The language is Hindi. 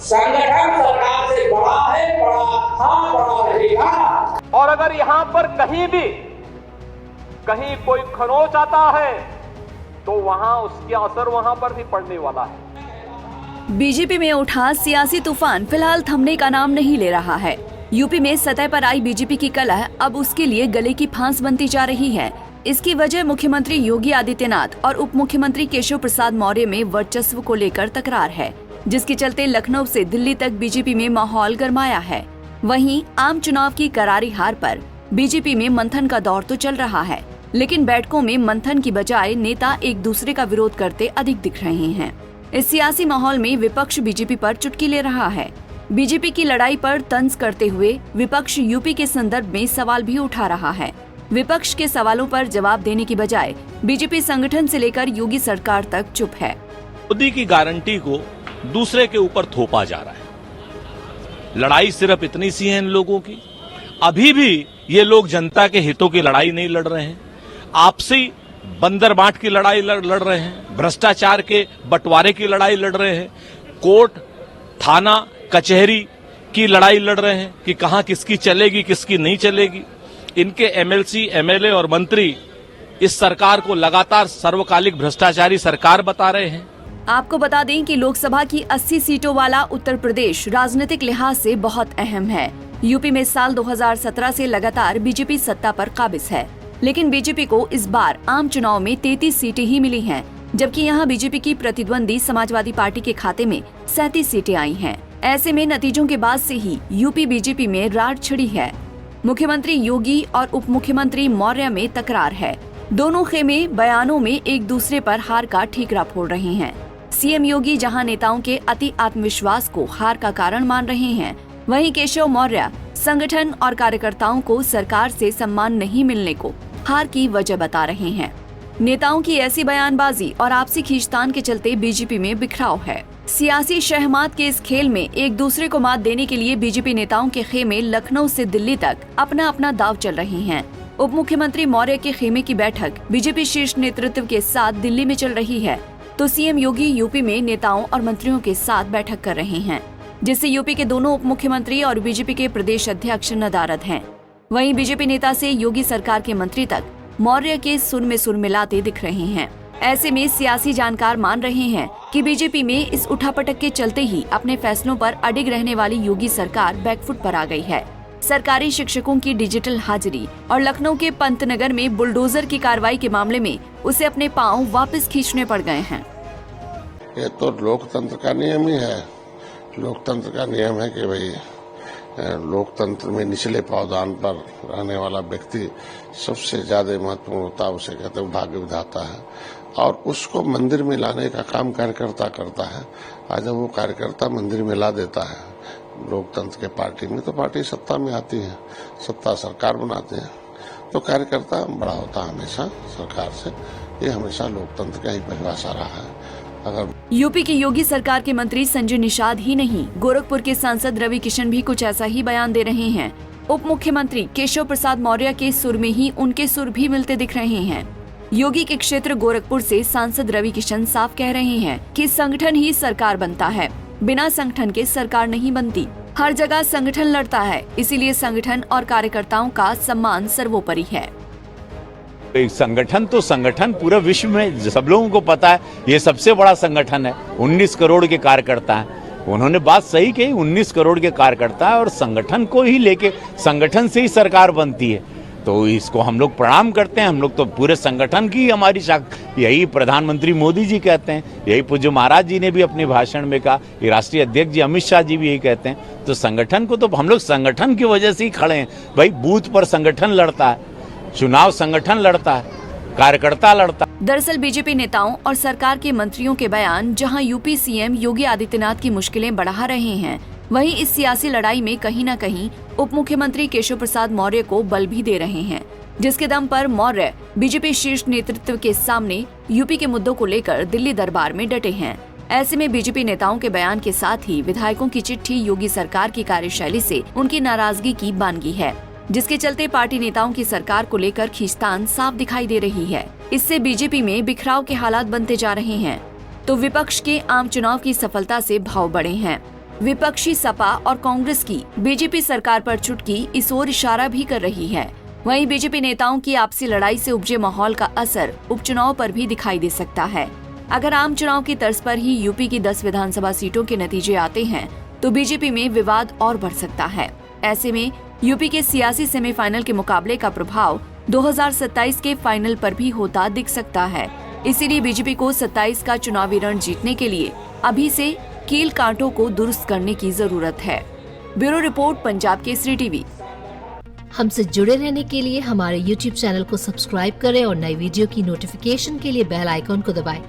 संगठन सरकार से बड़ा है, बड़ा था, बड़ा रहेगा। और अगर यहाँ पर कहीं कोई खरोच आता है तो वहां उसका असर वहां पर भी पड़ने वाला है। बीजेपी में उठा सियासी तूफान फिलहाल थमने का नाम नहीं ले रहा है। यूपी में सतह पर आई बीजेपी की कलह अब उसके लिए गले की फांस बनती जा रही है। इसकी वजह मुख्यमंत्री योगी आदित्यनाथ और उप मुख्यमंत्री केशव प्रसाद मौर्य में वर्चस्व को लेकर तकरार है, जिसके चलते लखनऊ से दिल्ली तक बीजेपी में माहौल गरमाया है। वहीं आम चुनाव की करारी हार पर बीजेपी में मंथन का दौर तो चल रहा है, लेकिन बैठकों में मंथन की बजाय नेता एक दूसरे का विरोध करते अधिक दिख रहे हैं। इस सियासी माहौल में विपक्ष बीजेपी पर चुटकी ले रहा है। बीजेपी की लड़ाई पर तंज करते हुए विपक्ष यूपी के संदर्भ में सवाल भी उठा रहा है। विपक्ष के सवालों पर जवाब देने की बजाय बीजेपी संगठन से लेकर योगी सरकार तक चुप है। मोदी की गारंटी को दूसरे के ऊपर थोपा जा रहा है। लड़ाई सिर्फ इतनी सी है इन लोगों की, अभी भी ये लोग जनता के हितों की लड़ाई नहीं लड़ रहे हैं, आपसी बंदर बांट की लड़ाई लड़ रहे हैं, भ्रष्टाचार के बंटवारे की लड़ाई लड़ रहे हैं, कोर्ट थाना कचहरी की लड़ाई लड़ रहे हैं कि कहां किसकी चलेगी किसकी नहीं चलेगी। इनके एमएलसी एमएलए और मंत्री इस सरकार को लगातार सर्वकालिक भ्रष्टाचारी सरकार बता रहे हैं। आपको बता दें कि लोकसभा की 80 सीटों वाला उत्तर प्रदेश राजनीतिक लिहाज से बहुत अहम है। यूपी में साल 2017 से लगातार बीजेपी सत्ता पर काबिज है, लेकिन बीजेपी को इस बार आम चुनाव में 33 सीटें ही मिली हैं, जबकि यहां बीजेपी की प्रतिद्वंदी समाजवादी पार्टी के खाते में 37 सीटें आई हैं। ऐसे में नतीजों के बाद से ही यूपी बीजेपी में रार छिड़ी है। मुख्यमंत्री योगी और उप मुख्यमंत्री मौर्य में तकरार है। दोनों खेमे बयानों में एक दूसरे पर हार का ठीकरा फोड़ रहे हैं। सीएम योगी जहां नेताओं के अति आत्मविश्वास को हार का कारण मान रहे हैं, वहीं केशव मौर्य संगठन और कार्यकर्ताओं को सरकार से सम्मान नहीं मिलने को हार की वजह बता रहे हैं। नेताओं की ऐसी बयानबाजी और आपसी खींचतान के चलते बीजेपी में बिखराव है। सियासी शहमात के इस खेल में एक दूसरे को मात देने के लिए बीजेपी नेताओं के खेमे लखनऊ से दिल्ली तक अपना अपना दांव चल रहे हैं। उप मुख्यमंत्री मौर्य के खेमे की बैठक बीजेपी शीर्ष नेतृत्व के साथ दिल्ली में चल रही है, तो सीएम योगी यूपी में नेताओं और मंत्रियों के साथ बैठक कर रहे हैं, जिससे यूपी के दोनों उप मुख्यमंत्री और बीजेपी के प्रदेश अध्यक्ष नदारद हैं। वहीं बीजेपी नेता से योगी सरकार के मंत्री तक मौर्य के सुर में सुर मिलाते दिख रहे हैं। ऐसे में सियासी जानकार मान रहे हैं कि बीजेपी में इस उठापटक के चलते ही अपने फैसलों पर अडिग रहने वाली योगी सरकार बैकफुट पर आ गई है। सरकारी शिक्षकों की डिजिटल हाजिरी और लखनऊ के पंतनगर में बुलडोजर की कार्रवाई के मामले में उसे अपने पांव वापस खींचने पड़ गए हैं। ये तो लोकतंत्र का नियम ही है। लोकतंत्र का नियम है कि भाई लोकतंत्र में निचले पावदान पर रहने वाला व्यक्ति सबसे ज्यादा महत्वपूर्ण होता है, उसे कहते हैं भाग्य विधाता है, और उसको मंदिर में लाने का काम कार्यकर्ता करता है। आज जब वो कार्यकर्ता मंदिर में ला देता है लोकतंत्र के पार्टी में, तो पार्टी सत्ता में आती है, सत्ता सरकार बनाते हैं, तो कार्यकर्ता बड़ा होता है हमेशा सरकार से। ये हमेशा लोकतंत्र का ही परिभाषा रहा है। यूपी की योगी सरकार के मंत्री संजय निषाद ही नहीं, गोरखपुर के सांसद रवि किशन भी कुछ ऐसा ही बयान दे रहे हैं। उप मुख्यमंत्री केशव प्रसाद मौर्य के सुर में ही उनके सुर भी मिलते दिख रहे हैं। योगी के क्षेत्र गोरखपुर से सांसद रवि किशन साफ कह रहे हैं कि संगठन ही सरकार बनता है, बिना संगठन के सरकार नहीं बनती। हर जगह संगठन लड़ता है, इसीलिए संगठन और कार्यकर्ताओं का सम्मान सर्वोपरि है। संगठन तो संगठन पूरे विश्व में सब लोगों को पता है, ये सबसे बड़ा संगठन है। 19 करोड़ के कार्यकर्ता हैं। उन्होंने बात सही कही, 19 करोड़ के कार्यकर्ता है और संगठन को ही लेके संगठन से ही सरकार बनती है, तो इसको हम लोग प्रणाम करते हैं। हम लोग तो पूरे संगठन की हमारी यही प्रधानमंत्री मोदी जी कहते हैं, यही पूज्य महाराज जी ने भी अपने भाषण में कहा, ये राष्ट्रीय अध्यक्ष जी अमित शाह जी भी यही कहते हैं। तो संगठन को तो हम लोग संगठन की वजह से ही खड़े हैं। भाई बूथ पर संगठन लड़ता है, चुनाव संगठन लड़ता है, कार्यकर्ता लड़ता है। दरअसल बीजेपी नेताओं और सरकार के मंत्रियों के बयान जहां यूपी सीएम योगी आदित्यनाथ की मुश्किलें बढ़ा रहे हैं, वहीं इस सियासी लड़ाई में कहीं न कहीं उप मुख्यमंत्री केशव प्रसाद मौर्य को बल भी दे रहे हैं, जिसके दम पर मौर्य बीजेपी शीर्ष नेतृत्व के सामने यूपी के मुद्दों को लेकर दिल्ली दरबार में डटे हैं। ऐसे में बीजेपी नेताओं के बयान के साथ ही विधायकों की चिट्ठी योगी सरकार की कार्यशैली से उनकी नाराजगी की बानगी है, जिसके चलते पार्टी नेताओं की सरकार को लेकर खींचतान साफ दिखाई दे रही है। इससे बीजेपी में बिखराव के हालात बनते जा रहे हैं, तो विपक्ष के आम चुनाव की सफलता से भाव बढ़े हैं। विपक्षी सपा और कांग्रेस की बीजेपी सरकार पर चुटकी इस ओर इशारा भी कर रही है। वहीं बीजेपी नेताओं की आपसी लड़ाई से उपजे माहौल का असर उपचुनाव पर भी दिखाई दे सकता है। अगर आम चुनाव की तर्ज पर ही यूपी की 10 विधानसभा सीटों के नतीजे आते हैं तो बीजेपी में विवाद और बढ़ सकता है। ऐसे में यूपी के सियासी सेमीफाइनल के मुकाबले का प्रभाव 2027 के फाइनल पर भी होता दिख सकता है। इसीलिए बीजेपी को 27 का चुनावी रण जीतने के लिए अभी से कील कांटों को दुरुस्त करने की जरूरत है। Bureau report, Punjab Kesari TV. हमसे जुड़े रहने के लिए हमारे YouTube चैनल को सब्सक्राइब करें और नई वीडियो की नोटिफिकेशन के लिए बेल आइकॉन को दबाएं।